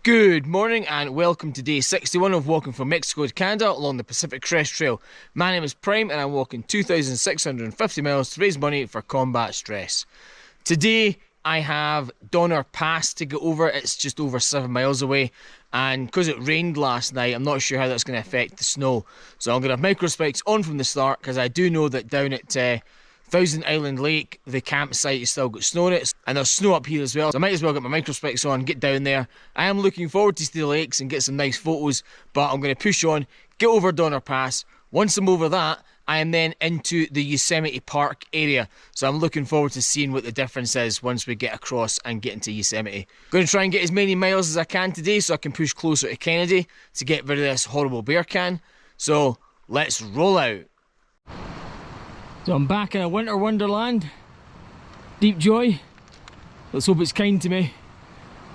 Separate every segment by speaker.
Speaker 1: Good morning and welcome to day 61 of walking from Mexico to Canada along the Pacific Crest Trail. My name is Prime and I'm walking 2,650 miles to raise money for combat stress. Today I have Donner Pass to get over. It's just over 7 miles away, and because it rained last night I'm not sure how that's going to affect the snow. So I'm going to have microspikes on from the start because I do know that down at Thousand Island Lake, the campsite has still got snow in it, and there's snow up here as well, so I might as well get my microspikes on, get down there. I am looking forward to see the lakes and get some nice photos, but I'm going to push on, get over Donner Pass. Once I'm over that, I am then into the Yosemite Park area, so I'm looking forward to seeing what the difference is once we get across and get into Yosemite. Going to try and get as many miles as I can today so I can push closer to Kennedy to get rid of this horrible bear can. So let's roll out. So I'm back in a winter wonderland, Deep Joy. Let's hope it's kind to me.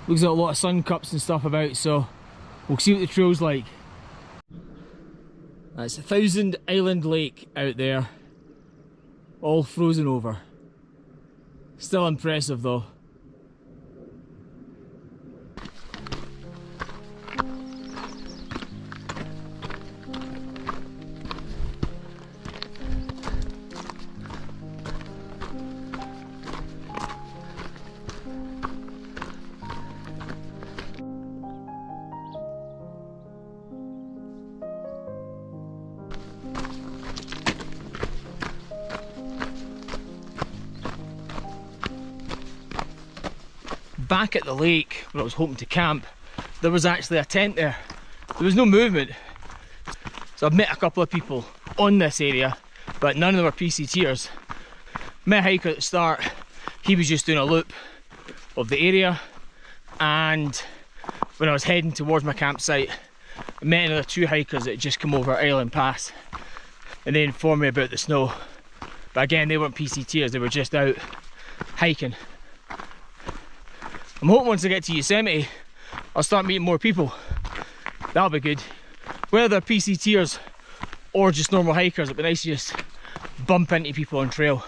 Speaker 1: Looks like a lot of sun cups and stuff about, so we'll see what the trail's like. That's Thousand Island Lake out there, all frozen over. Still impressive though. Back at the lake where I was hoping to camp, there was actually a tent there. There was no movement. So I've met a couple of people on this area, but none of them were PCTers. Met a hiker at the start. He was just doing a loop of the area, and when I was heading towards my campsite, I met another 2 hikers that had just come over Island Pass, and they informed me about the snow. But again, they weren't PCTers, they were just out hiking. I'm hoping once I get to Yosemite, I'll start meeting more people. That'll be good. Whether they're PCTers or just normal hikers, it'd be nice to just bump into people on trail.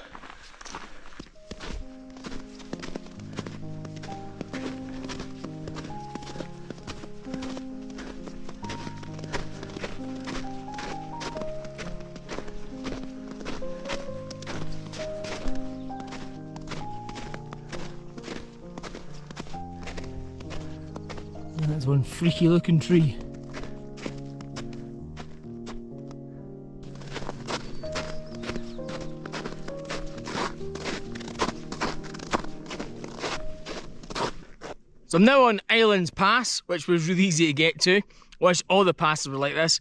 Speaker 1: That's one freaky looking tree. So I'm now on Islands Pass, which was really easy to get to. I wish all the passes were like this.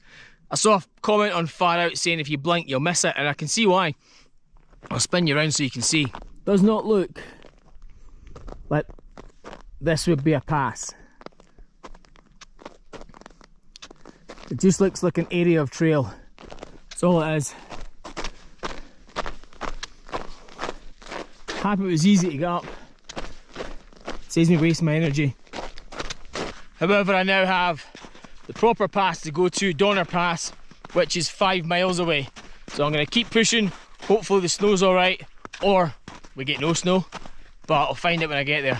Speaker 1: I saw a comment on Far Out saying if you blink you'll miss it, and I can see why. I'll spin you around so you can see. Does not look like this would be a pass. It just looks like an area of trail. That's all it is. Happy it was easy to get up. Saves me wasting my energy. However, I now have the proper pass to go to, Donner Pass, which is 5 miles away. So I'm going to keep pushing. Hopefully the snow's alright, or we get no snow, but I'll find it when I get there.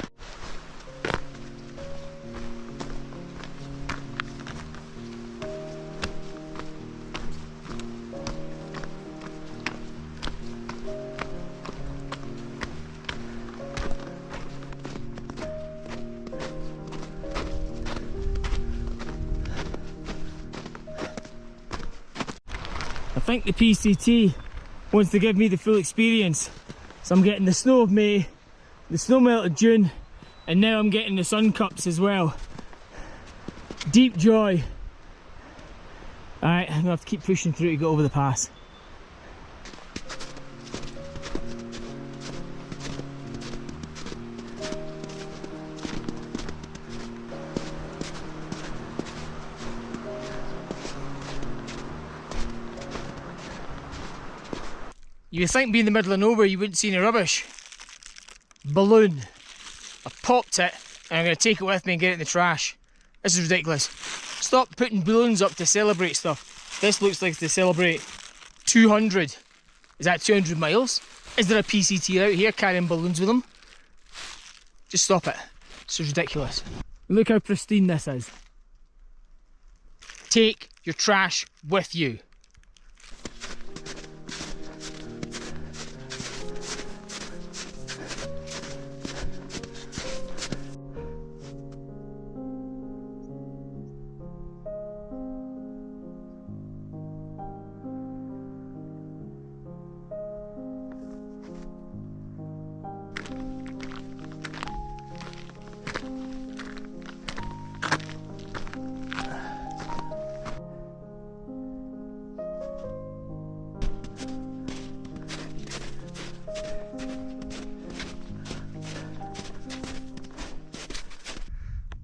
Speaker 1: I think the PCT wants to give me the full experience. So I'm getting the snow of May, the snow melt of June, and now I'm getting the sun cups as well. Deep joy. Alright, I'm gonna have to keep pushing through to get over the pass. You would think being in the middle of nowhere you wouldn't see any rubbish. Balloon. I've popped it and I'm going to take it with me and get it in the trash. This is ridiculous. Stop putting balloons up to celebrate stuff. This looks like to celebrate 200. Is that 200 miles? Is there a PCT out here carrying balloons with them? Just stop it. This is ridiculous. Look how pristine this is. Take your trash with you.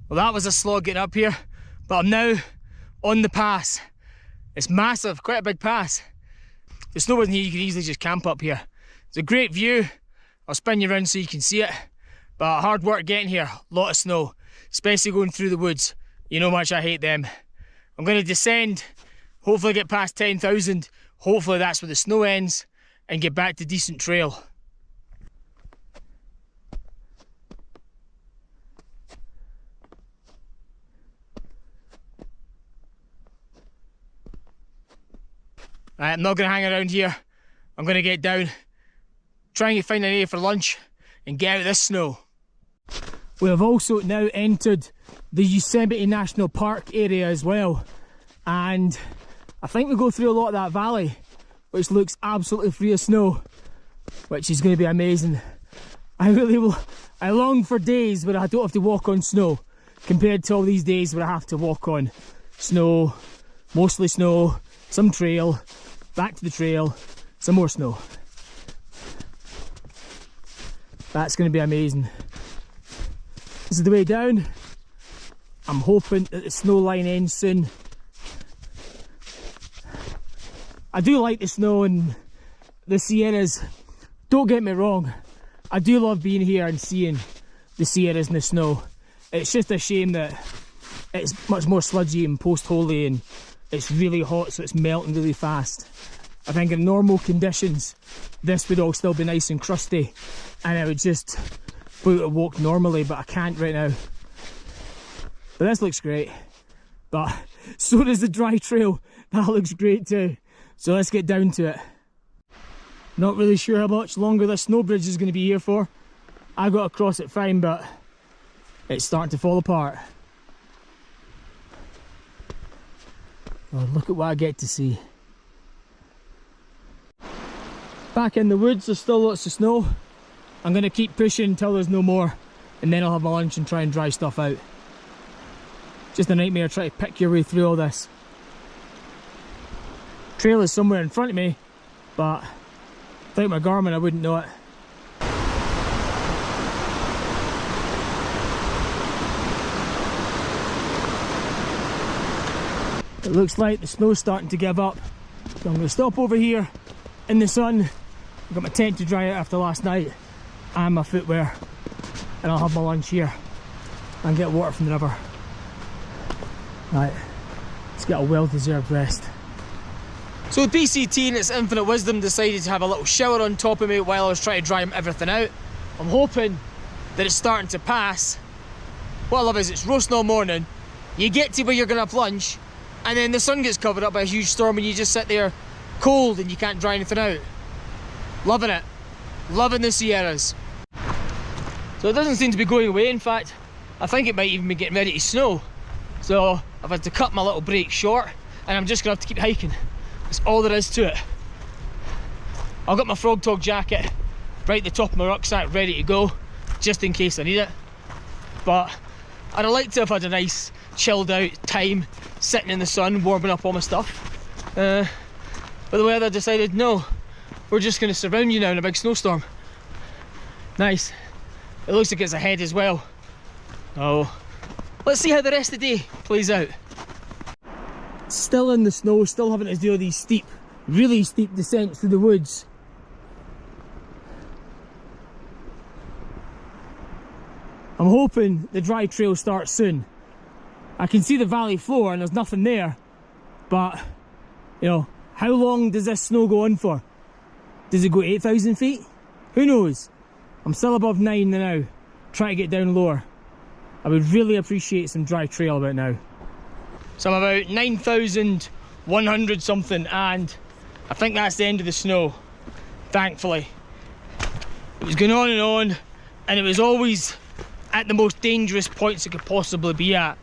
Speaker 1: Well, that was a slog getting up here, but I'm now on the pass. It's massive, quite a big pass. If the snow wasn't here, you could easily just camp up here. It's a great view. I'll spin you around so you can see it. But hard work getting here, a lot of snow, especially going through the woods. You know how much I hate them. I'm going to descend, hopefully get past 10,000. Hopefully that's where the snow ends and get back to decent trail. I'm not going to hang around here. I'm going to get down, try and find an area for lunch and get out of this snow. We have also now entered the Yosemite National Park area as well, and I think we go through a lot of that valley, which looks absolutely free of snow, which is going to be amazing. I long for days where I don't have to walk on snow compared to all these days where I have to walk on snow, mostly snow, some trail, back to the trail, some more snow. That's going to be amazing. This is the way down. I'm hoping that the snow line ends soon. I do like the snow and the Sierras. Don't get me wrong, I do love being here and seeing the Sierras in the snow. It's just a shame that it's much more sludgy and post-holy and it's really hot, so it's melting really fast. I think in normal conditions, this would all still be nice and crusty, and I would just be able to walk normally, but I can't right now. But this looks great. But so does the dry trail. That looks great too. So let's get down to it. Not really sure how much longer this snow bridge is going to be here for. I got across it fine, but it's starting to fall apart. Oh, look at what I get to see. Back in the woods, there's still lots of snow. I'm going to keep pushing until there's no more, and then I'll have my lunch and try and dry stuff out. Just a nightmare trying to pick your way through all this. Trail is somewhere in front of me, but without my Garmin I wouldn't know it. It looks like the snow's starting to give up, so I'm going to stop over here in the sun. I've got my tent to dry out after last night and my footwear, and I'll have my lunch here and get water from the river. Right, let's get a well-deserved rest. So PCT in its infinite wisdom decided to have a little shower on top of me while I was trying to dry everything out. I'm hoping that it's starting to pass. What I love is it's roasting all morning, you get to where you're going to have lunch, and then the sun gets covered up by a huge storm and you just sit there cold and you can't dry anything out. Loving it. Loving the Sierras. So it doesn't seem to be going away. In fact, I think it might even be getting ready to snow. So I've had to cut my little break short and I'm just going to have to keep hiking. That's all there is to it. I've got my Frog Tog jacket right at the top of my rucksack ready to go, just in case I need it. But I'd like to have had a nice chilled out time sitting in the sun warming up all my stuff. But the weather decided no, we're just going to surround you now in a big snowstorm. Nice. It looks like it's ahead as well. Oh, let's see how the rest of the day plays out. Still in the snow, still having to do these steep, really steep descents through the woods. I'm hoping the dry trail starts soon. I can see the valley floor and there's nothing there, but you know, how long does this snow go on for? Does it go 8,000 feet? Who knows? I'm still above 9 now, trying to get down lower. I would really appreciate some dry trail about now. So I'm about 9,100 something, and I think that's the end of the snow, thankfully. It was going on, and it was always at the most dangerous points it could possibly be at.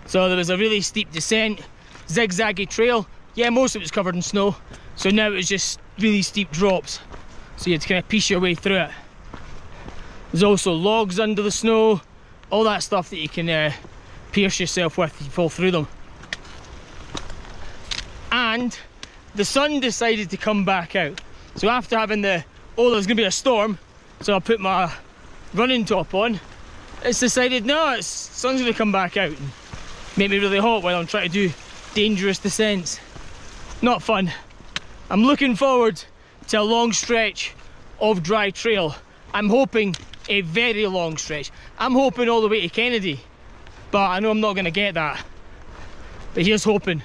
Speaker 1: So there was a really steep descent, zigzaggy trail. Yeah, most of it was covered in snow, so now it was just really steep drops. So you had to kind of piece your way through it. There's also logs under the snow, all that stuff that you can pierce yourself with if you fall through them. And the sun decided to come back out. So after having there's going to be a storm, so I put my running top on, it's decided, no, sun's going to come back out and make me really hot while I'm trying to do dangerous descents. Not fun. I'm looking forward to a long stretch of dry trail. I'm hoping a very long stretch. I'm hoping all the way to Kennedy, but I know I'm not going to get that. But here's hoping.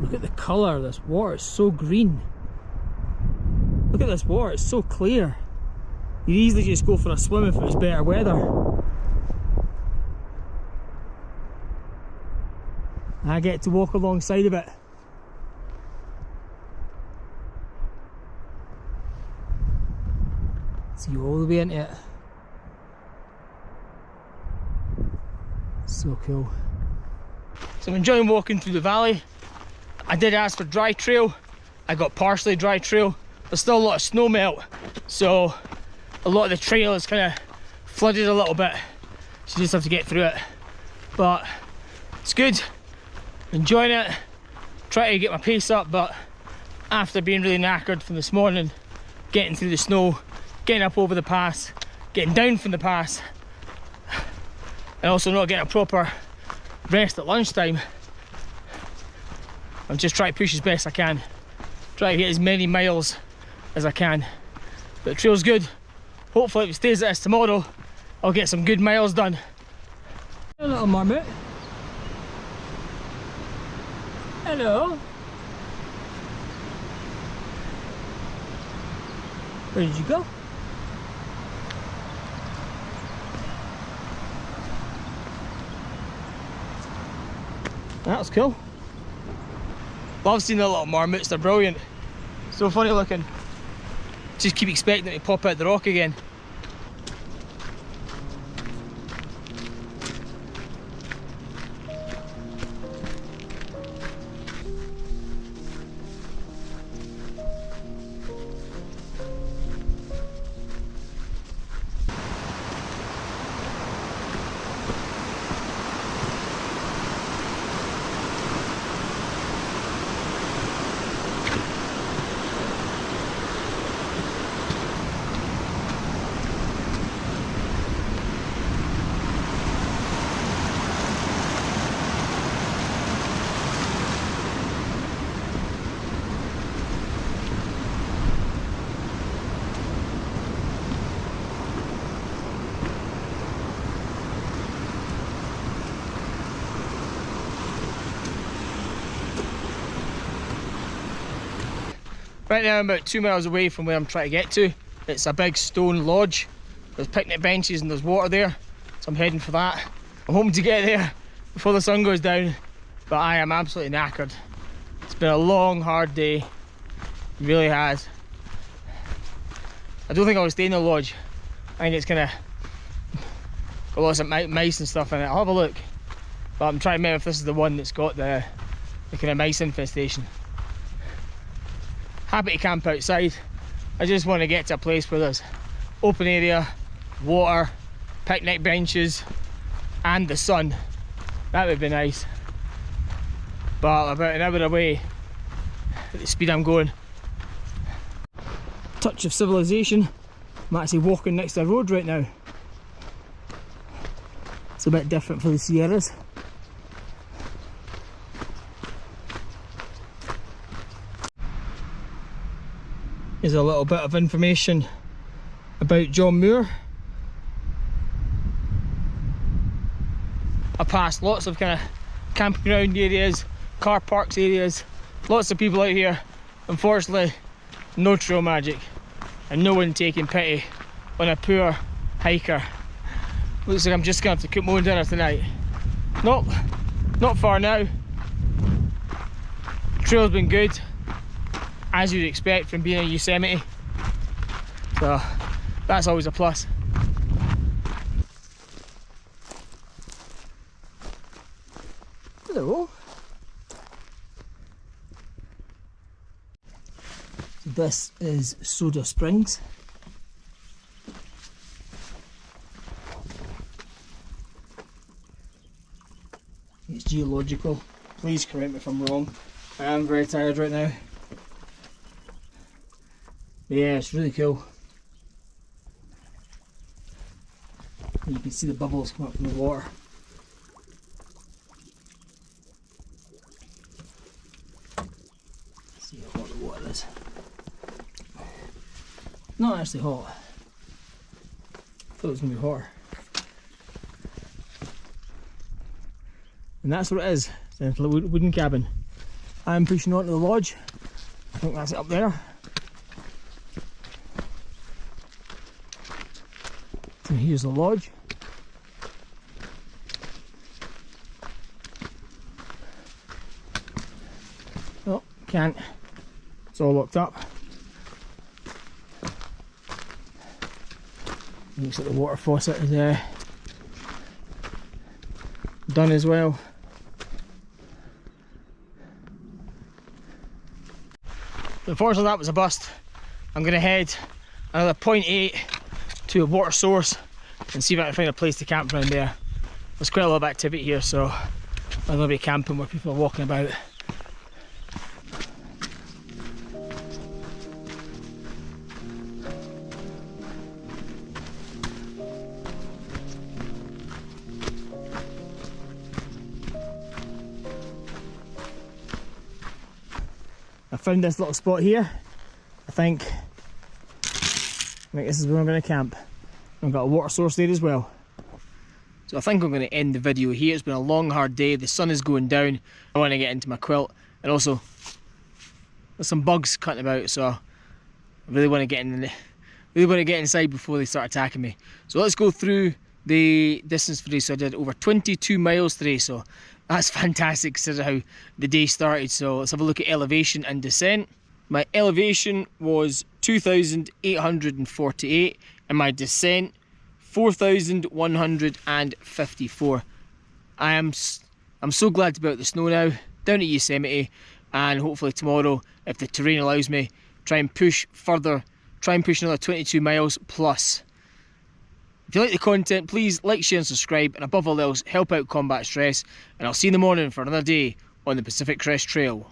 Speaker 1: Look at the colour of this water, it's so green. Look at this water, it's so clear. You'd easily just go for a swim if it was better weather. I get to walk alongside of it. See all the way into it. So cool. So I'm enjoying walking through the valley. I did ask for dry trail. I got partially dry trail. There's still a lot of snow melt, so a lot of the trail is kind of flooded a little bit. So you just have to get through it. But it's good. Enjoying it. Trying to get my pace up, but after being really knackered from this morning, getting through the snow, getting up over the pass, getting down from the pass, and also not getting a proper rest at lunchtime, I'm just trying to push as best I can. Try to get as many miles as I can. But the trail's good. Hopefully if it stays at this tomorrow, I'll get some good miles done. Hello, little marmot. Hello. Where did you go? That was cool. Love seeing the little marmots, they're brilliant. So funny looking. Just keep expecting them to pop out the rock again. Right now I'm about 2 miles away from where I'm trying to get to. It's a big stone lodge. There's picnic benches and there's water there, so I'm heading for that. I'm hoping to get there before the sun goes down, but I am absolutely knackered. It's been a long, hard day. It really has. I don't think I will stay in the lodge. I think it's kind of got lots of mice and stuff in it. I'll have a look, but I'm trying to remember if this is the one that's got the kind of mice infestation. Happy to camp outside. I just want to get to a place where there's open area, water, picnic benches, and the sun. That would be nice. But about an hour away at the speed I'm going. Touch of civilization. I'm actually walking next to a road right now. It's a bit different for the Sierras. Here's a little bit of information about John Moore. I passed lots of kind of campground areas, car parks areas, lots of people out here. Unfortunately, no trail magic and no one taking pity on a poor hiker. Looks like I'm just going to have to cook my own dinner tonight. Not far now. Trail's been good, as you'd expect from being in Yosemite, so that's always a plus. Hello. This is Soda Springs. It's geological. Please correct me if I'm wrong. I am very tired right now. But yeah, it's really cool. You can see the bubbles come up from the water. Let's see how hot the water is. Not actually hot. I thought it was going to be hotter. And that's what it is. It's a wooden cabin. I'm pushing on to the lodge. I think that's it up there. So here's the lodge. Oh, can't. It's all locked up. Looks like the water faucet is done as well. Unfortunately that was a bust. I'm going to head another 0.8 to a water source and see if I can find a place to camp around there. There's quite a lot of activity here, so I'm going to be camping where people are walking about. I found this little spot here. I think this is where I'm going to camp. I've got a water source there as well. So I think I'm going to end the video here. It's been a long, hard day. The sun is going down. I want to get into my quilt, and also there's some bugs cutting about, so I really want to get in. Really want to get inside before they start attacking me. So let's go through the distance for today. So I did over 22 miles today, so that's fantastic considering how the day started. So let's have a look at elevation and descent. My elevation was 2,848 and my descent 4,154. I'm so glad to be out the snow now, down at Yosemite, and hopefully tomorrow, if the terrain allows me, try and push further, try and push another 22 miles plus. If you like the content, please like, share and subscribe, and above all else, help out combat stress, and I'll see you in the morning for another day on the Pacific Crest Trail.